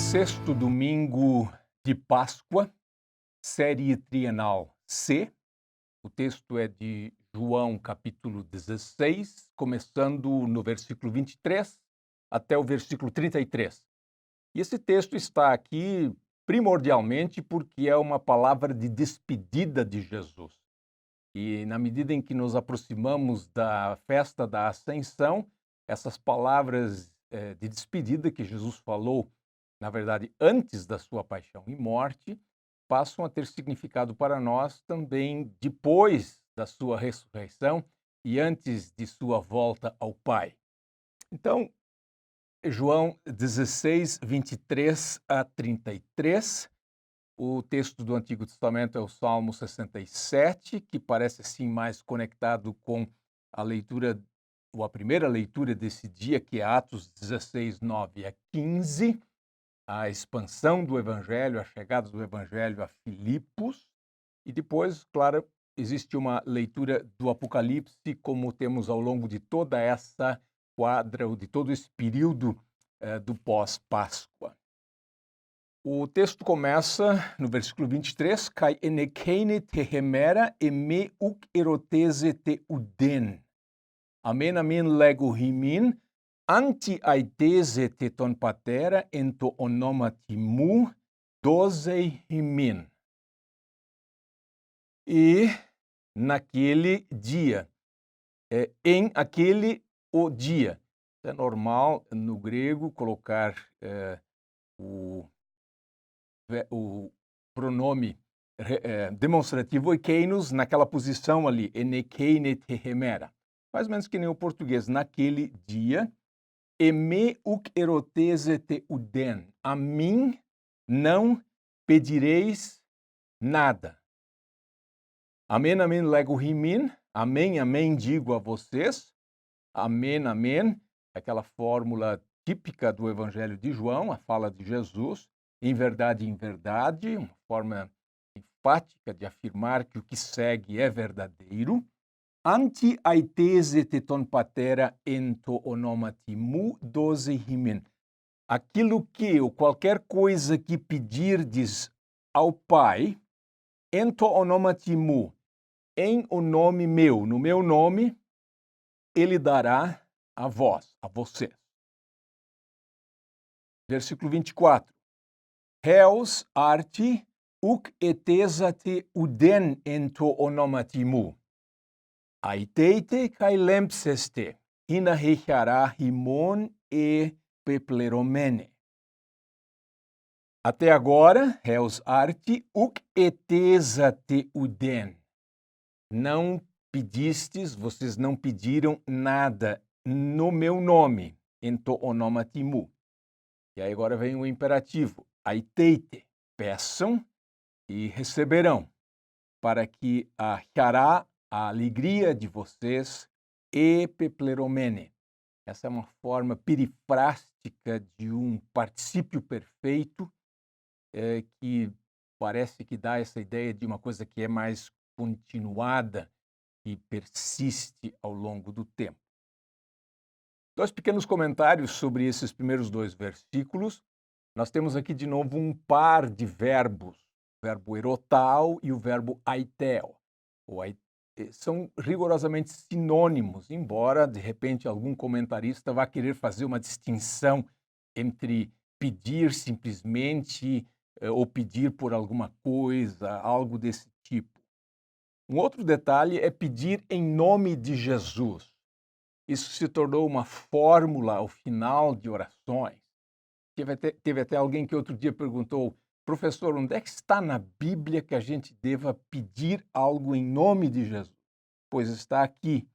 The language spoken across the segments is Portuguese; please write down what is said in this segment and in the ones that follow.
Sexto domingo de Páscoa, série trienal C. O texto é de João, capítulo 16, começando no versículo 23 até o versículo 33. E esse texto está aqui primordialmente porque é uma palavra de despedida de Jesus. E na medida em que nos aproximamos da festa da Ascensão, essas palavras de despedida que Jesus falou, na verdade, antes da sua paixão e morte, passam a ter significado para nós também depois da sua ressurreição e antes de sua volta ao Pai. Então, João 16, 23 a 33, o texto do Antigo Testamento é o Salmo 67, que parece assim mais conectado com a leitura, ou a primeira leitura desse dia, que é Atos 16, 9 a 15, a expansão do Evangelho, a chegada do Evangelho a Filipos, e depois, claro, existe uma leitura do Apocalipse, como temos ao longo de toda essa quadra, ou de todo esse período do pós-Páscoa. O texto começa no versículo 23, Kai enekeine tehemera eme uk erotese te uden. Amen, amen, lego himin, anti aitese te ton patera ento onomatimu, 12 himin. E naquele dia, em aquele o dia. É normal no grego colocar o pronome demonstrativo ekeinos naquela posição ali, enekeine tehemera. Mais ou menos que nem o português, naquele dia, eme uk erotese te uden. A mim não pedireis nada. Amen, amen, lego himin. Amém, amém, digo a vocês. Amém, amém. Aquela fórmula típica do Evangelho de João, a fala de Jesus. Em verdade, uma forma enfática de afirmar que o que segue é verdadeiro. Anti aitese te ton patera ento onomatimu 12 himen. Aquilo que, ou qualquer coisa que pedirdes ao Pai, ento onomatimu, em o nome meu, no meu nome, ele dará a vós, a vocês. Versículo 24. Heos arti uk etesate uden ento onomatimu. Aiteite kai lempseste, hina hechará himon e pepleromene. Até agora, heos arti uk etesate uden. Não pedistes, vocês não pediram nada no meu nome, ento onomatimu. E aí agora vem o imperativo, aiteite, peçam e receberão, para que a chará, a alegria de vocês, epepleromene. Essa é uma forma perifrástica de um particípio perfeito que parece que dá essa ideia de uma coisa que é mais continuada e persiste ao longo do tempo. Dois pequenos comentários sobre esses primeiros dois versículos. Nós temos aqui de novo um par de verbos, o verbo erotao e o verbo aitel. São rigorosamente sinônimos, embora de repente algum comentarista vá querer fazer uma distinção entre pedir simplesmente ou pedir por alguma coisa, algo desse tipo. Um outro detalhe é pedir em nome de Jesus. Isso se tornou uma fórmula ao final de orações. Teve até alguém que outro dia perguntou, professor, onde é que está na Bíblia que a gente deva pedir algo em nome de Jesus? Pois está aqui.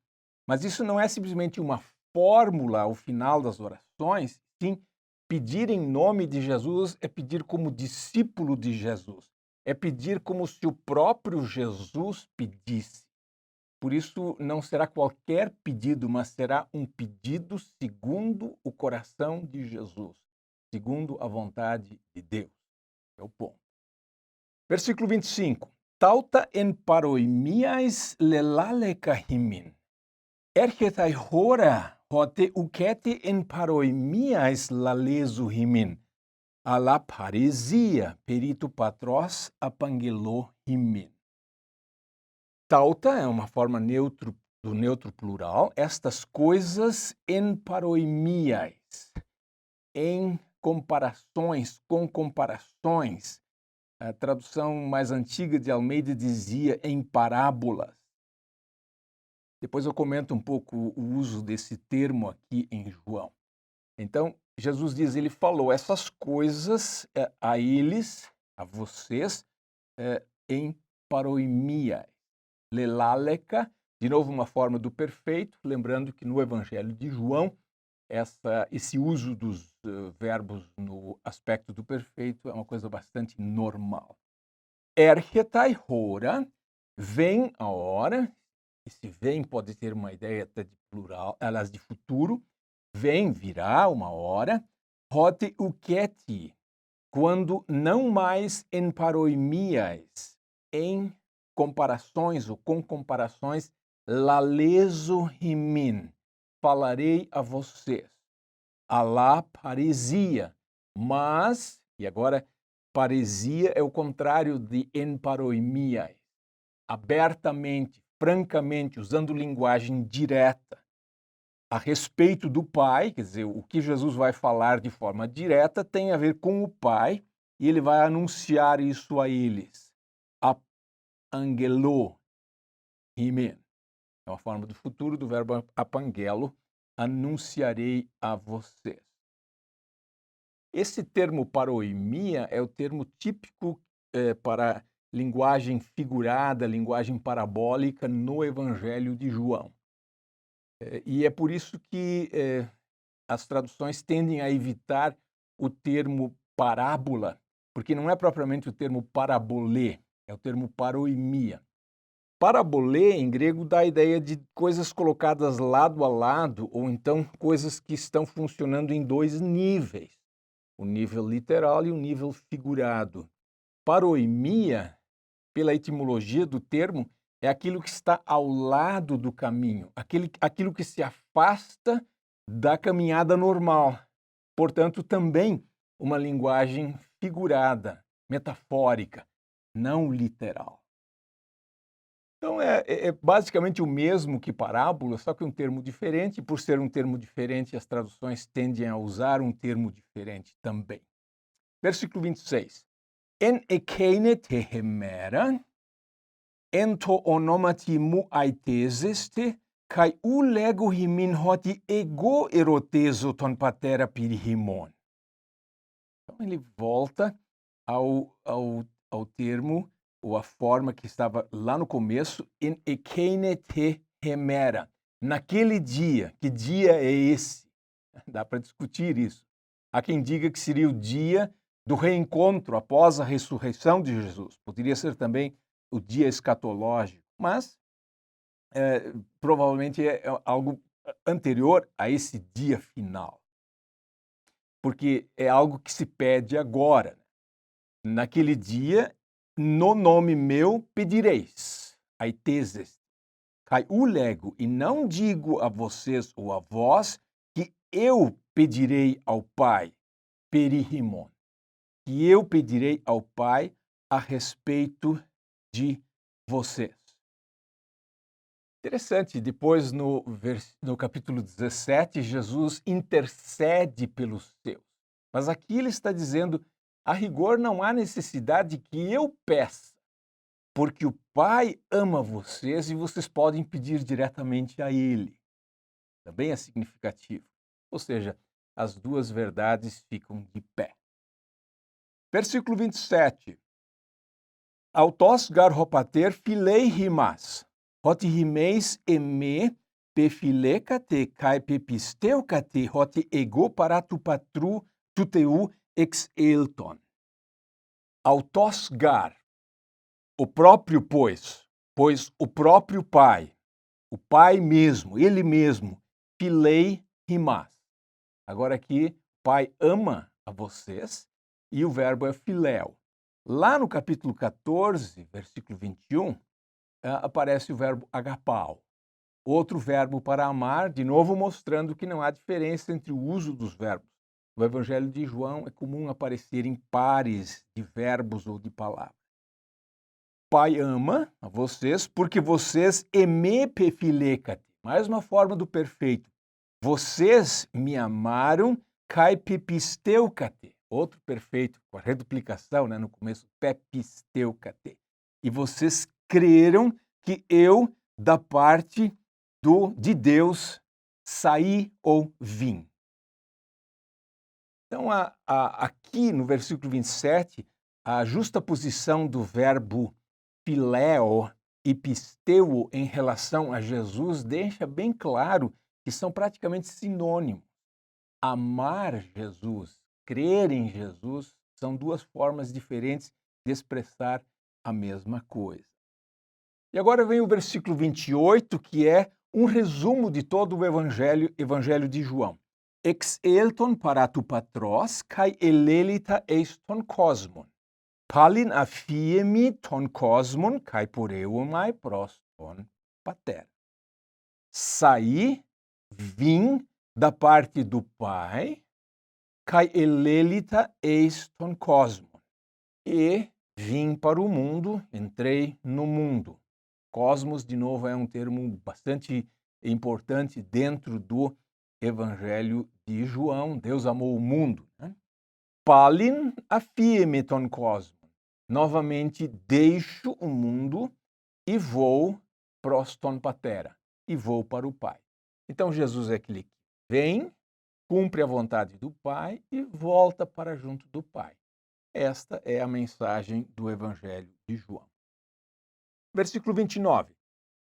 Mas isso não é simplesmente uma fórmula ao final das orações, sim, pedir em nome de Jesus é pedir como discípulo de Jesus. É pedir como se o próprio Jesus pedisse. Por isso, não será qualquer pedido, mas será um pedido segundo o coração de Jesus, segundo a vontade de Deus. É o ponto. Versículo 25. Tauta en paroimiais lelale kahimin. Erchetai hora hote ukete en paroimiais lalezu himin. ala paresia, perito patros apangelo himen. Tauta é uma forma do neutro plural, estas coisas en paroimias, em comparações, com comparações. A tradução mais antiga de Almeida dizia em parábolas. Depois eu comento um pouco o uso desse termo aqui em João. Então, Jesus diz, ele falou essas coisas a eles, a vocês, em paroimia. Lelaleca, de novo uma forma do perfeito, lembrando que no Evangelho de João, esse uso dos verbos no aspecto do perfeito é uma coisa bastante normal. Ergetai hora, vem a hora. Esse vem pode ter uma ideia até de plural, aliás, de futuro. Vem, virá uma hora. Hote uketi, quando não mais em paroimias, em comparações ou com comparações, laleso himin, falarei a vocês. Alá paresia, mas, e agora, paresia é o contrário de en paroimias, abertamente, francamente, usando linguagem direta, a respeito do Pai, quer dizer, o que Jesus vai falar de forma direta tem a ver com o Pai, e ele vai anunciar isso a eles. Apangelo, himen. É uma forma do futuro do verbo apangelo, anunciarei a vocês. Esse termo paroimia é o termo típico para linguagem figurada, linguagem parabólica no Evangelho de João. E é por isso que as traduções tendem a evitar o termo parábola, porque não é propriamente o termo parabolê, é o termo paroimia. Parabolê, em grego, dá a ideia de coisas colocadas lado a lado, ou então coisas que estão funcionando em dois níveis, o nível literal e o nível figurado. Paroimia, pela etimologia do termo, é aquilo que está ao lado do caminho, aquilo que se afasta da caminhada normal. Portanto, também uma linguagem figurada, metafórica, não literal. Então, é basicamente o mesmo que parábola, só que um termo diferente. Por ser um termo diferente, as traduções tendem a usar um termo diferente também. Versículo 26. En ekeine tehemera, ento onomati mu aiteseste, kai u lego himin hoti ego eroteso ton patera pirihimon. Então ele volta ao termo, ou a forma que estava lá no começo, en ekeine tehemera. Naquele dia, que dia é esse? Dá para discutir isso. Há quem diga que seria o dia do reencontro após a ressurreição de Jesus. Poderia ser também o dia escatológico, mas provavelmente é algo anterior a esse dia final. Porque é algo que se pede agora. Naquele dia, no nome meu pedireis, aiteses, cai o lego, e não digo a vocês ou a vós que eu pedirei ao Pai, perihimon, que eu pedirei ao Pai a respeito de vocês. Interessante, depois no capítulo 17, Jesus intercede pelos seus. Mas aqui ele está dizendo, a rigor não há necessidade que eu peça, porque o Pai ama vocês e vocês podem pedir diretamente a Ele. Também é significativo. Ou seja, as duas verdades ficam de pé. Versículo 27. Autos garhopater filei rimas. Hoti rimeis eme pefilekate kai pepisteucate hoti ego paratu patru tuteu ex elton. Autos gar, o próprio pois o próprio Pai, o Pai mesmo, Ele mesmo, filei rimas. Agora aqui, o Pai ama a vocês e o verbo é filéu. Lá no capítulo 14, versículo 21, aparece o verbo agapau, outro verbo para amar, de novo mostrando que não há diferença entre o uso dos verbos No Evangelho de João é comum aparecer em pares de verbos ou de palavras. Pai ama a vocês porque vocês emepefilekate. Mais uma forma do perfeito. Vocês me amaram kai pepisteucate. Outro perfeito, com a reduplicação, no começo, pepisteucate. E vocês creram que eu, da parte de Deus, saí ou vim. Então, aqui no versículo 27, a justaposição do verbo philéo e pisteu em relação a Jesus deixa bem claro que são praticamente sinônimos. Amar Jesus, crer em Jesus, são duas formas diferentes de expressar a mesma coisa. E agora vem o versículo 28, que é um resumo de todo o Evangelho de João. Ex elton paratu patros, kai elelita eis ton cosmon. Palin afiemi ton cosmon, kai poreumai pros ton pater. Saí, vim da parte do Pai, kai elelita eis ton cosmon. E vim para o mundo, entrei no mundo. Cosmos, de novo, é um termo bastante importante dentro do Evangelho de João. Deus amou o mundo. Palin afiemi ton cosmon. Novamente, deixo o mundo e vou pros ton patera. E vou para o Pai. Então, Jesus é aquele que vem, cumpre a vontade do Pai e volta para junto do Pai. Esta é a mensagem do Evangelho de João. Versículo 29.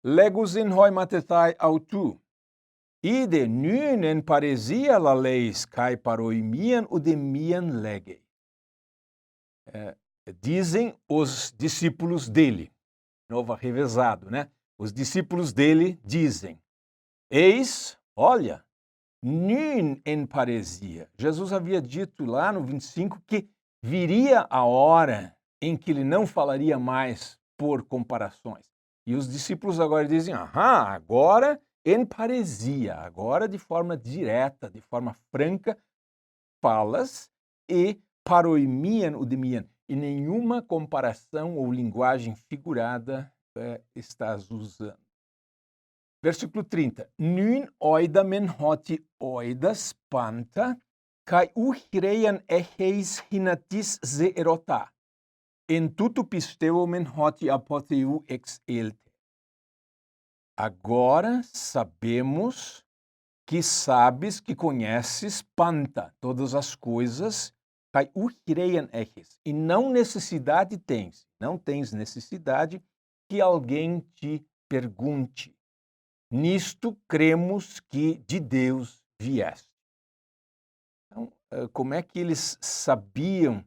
Legos in hoi matetai autu. Ide nuen paresia la leis kai paroimian udemian legei. Dizem os discípulos dele. Novo revezado, Os discípulos dele dizem. Eis, olha, nuen en paresia. Jesus havia dito lá no 25 que viria a hora em que ele não falaria mais por comparações. E os discípulos agora dizem, agora em paresia, agora de forma direta, de forma franca, falas e paroimian udemian. E nenhuma comparação ou linguagem figurada estás usando. Versículo 30. Nun oidamen hoti oidas panta, kai uhireian eheis hinatis ze erota. En tutu pisteumen hoti apotheu ex elte. Agora sabemos que sabes, que conheces panta, todas as coisas, kai uhireian eheis. E não tens necessidade que alguém te pergunte. Nisto cremos que de Deus vieste. Então, como é que eles sabiam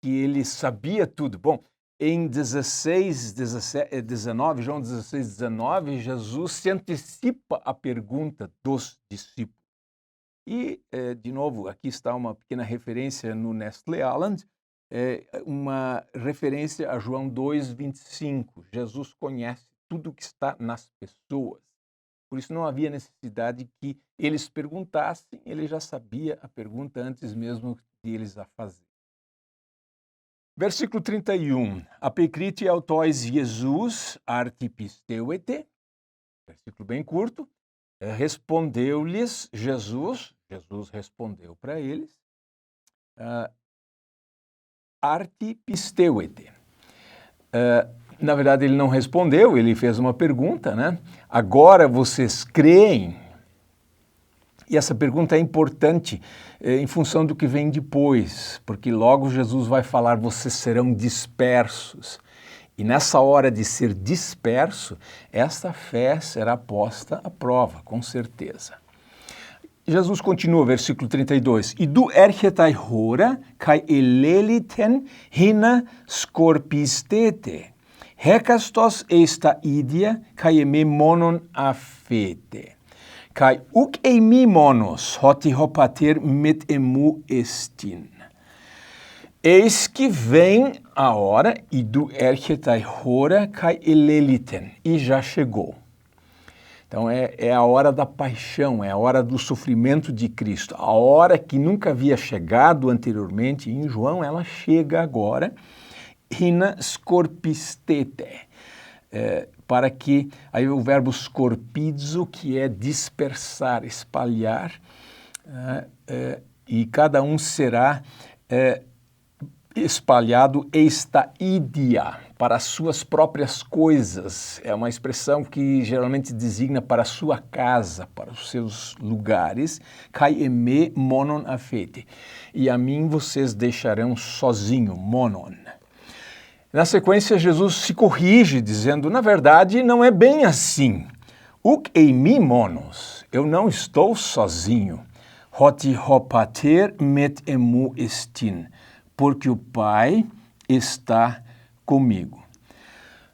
que ele sabia tudo? Bom, em 19, João 16, 19, Jesus se antecipa à pergunta dos discípulos. E, de novo, aqui está uma pequena referência no Nestle Aland, uma referência a João 2, 25. Jesus conhece tudo que está nas pessoas. Por isso não havia necessidade que eles perguntassem, ele já sabia a pergunta antes mesmo de eles a fazer. Versículo 31. Apecriti autois Jesus artipisteuete. Versículo bem curto. Respondeu-lhes Jesus respondeu para eles, artipisteuete. Na verdade, ele não respondeu, ele fez uma pergunta, Agora vocês creem? E essa pergunta é importante em função do que vem depois, porque logo Jesus vai falar, vocês serão dispersos. E nessa hora de ser disperso, esta fé será posta à prova, com certeza. Jesus continua, versículo 32. Idu erchetai hora, kai eleliten hina scorpistete. Hekastos esta idia, kai eme monon afete. Kai uk eimi monos, hoti hopater met emu estin. Eis que vem a hora, idu erchetai hora, kai eleliten. E já chegou. Então é a hora da paixão, é a hora do sofrimento de Cristo. A hora que nunca havia chegado anteriormente em João, ela chega agora, hina scorpistete, para que, aí o verbo scorpizo, que é dispersar, espalhar, e cada um será espalhado estaidia, para as suas próprias coisas. É uma expressão que geralmente designa para a sua casa, para os seus lugares. Kai eme monon afete. E a mim vocês deixarão sozinho, monon. Na sequência, Jesus se corrige, dizendo, na verdade, não é bem assim. Uk eimi monos, eu não estou sozinho. Hoti hopater met emu estin, porque o Pai está comigo.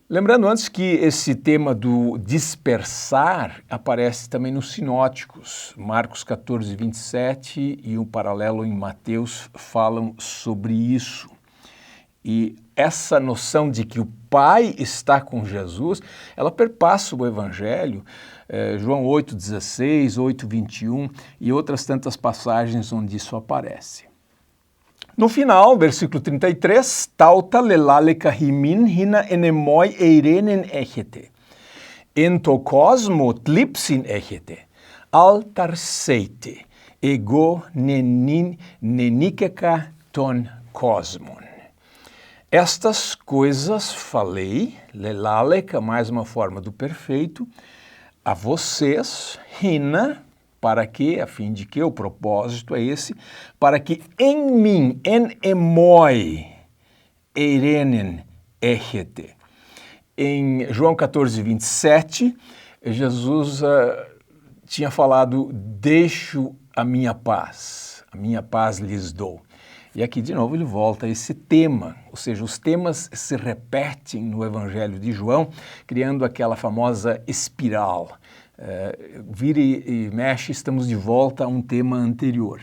Lembrando antes que esse tema do dispersar aparece também nos sinóticos. Marcos 14, 27 e um paralelo em Mateus falam sobre isso. E essa noção de que o Pai está com Jesus, ela perpassa o Evangelho, João 8,16, 8,21 e outras tantas passagens onde isso aparece. No final, versículo 33, tauta lelaleka himin hina enemoi eirenen echete, ento cosmo tlipsin echete, altarseite, ego nenikeka ton cosmon. Estas coisas falei, lelaleka, mais uma forma do perfeito, a vocês, hina, para que, a fim de que, o propósito é esse, para que em mim, en emoi, eirenen echete. Em João 14, 27, Jesus tinha falado, deixo a minha paz lhes dou. E aqui, de novo, ele volta a esse tema, ou seja, os temas se repetem no Evangelho de João, criando aquela famosa espiral. Vira e mexe, estamos de volta a um tema anterior.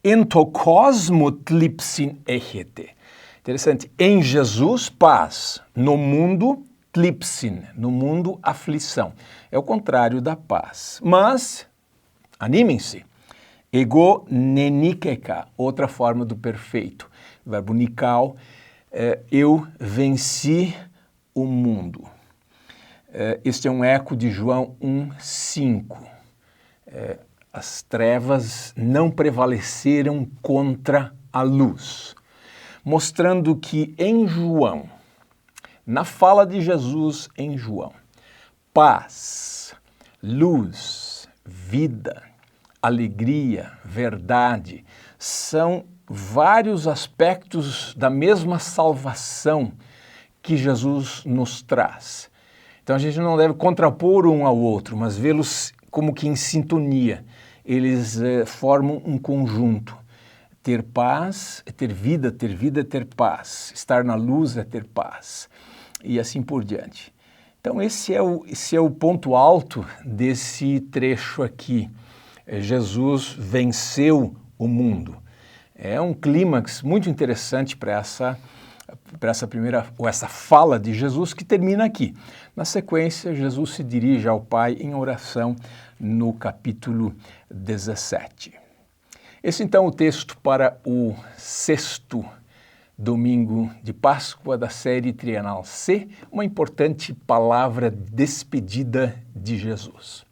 Ento cosmo tlipsin echete. Interessante. Em Jesus, paz. No mundo, tlipsin. No mundo, aflição. É o contrário da paz. Mas, animem-se. Ego nenikeka, outra forma do perfeito. O verbo nikao, eu venci o mundo. Este é um eco de João 1,5. As trevas não prevaleceram contra a luz, mostrando que em João, na fala de Jesus em João, paz, luz, vida, alegria, verdade, são vários aspectos da mesma salvação que Jesus nos traz. Então a gente não deve contrapor um ao outro, mas vê-los como que em sintonia. Eles formam um conjunto. Ter paz é ter vida é ter paz. Estar na luz é ter paz. E assim por diante. Então esse é o ponto alto desse trecho aqui. Jesus venceu o mundo. É um clímax muito interessante para essa primeira, ou essa fala de Jesus que termina aqui. Na sequência, Jesus se dirige ao Pai em oração no capítulo 17. Esse então é o texto para o 6º domingo de Páscoa da série Trienal C, uma importante palavra despedida de Jesus.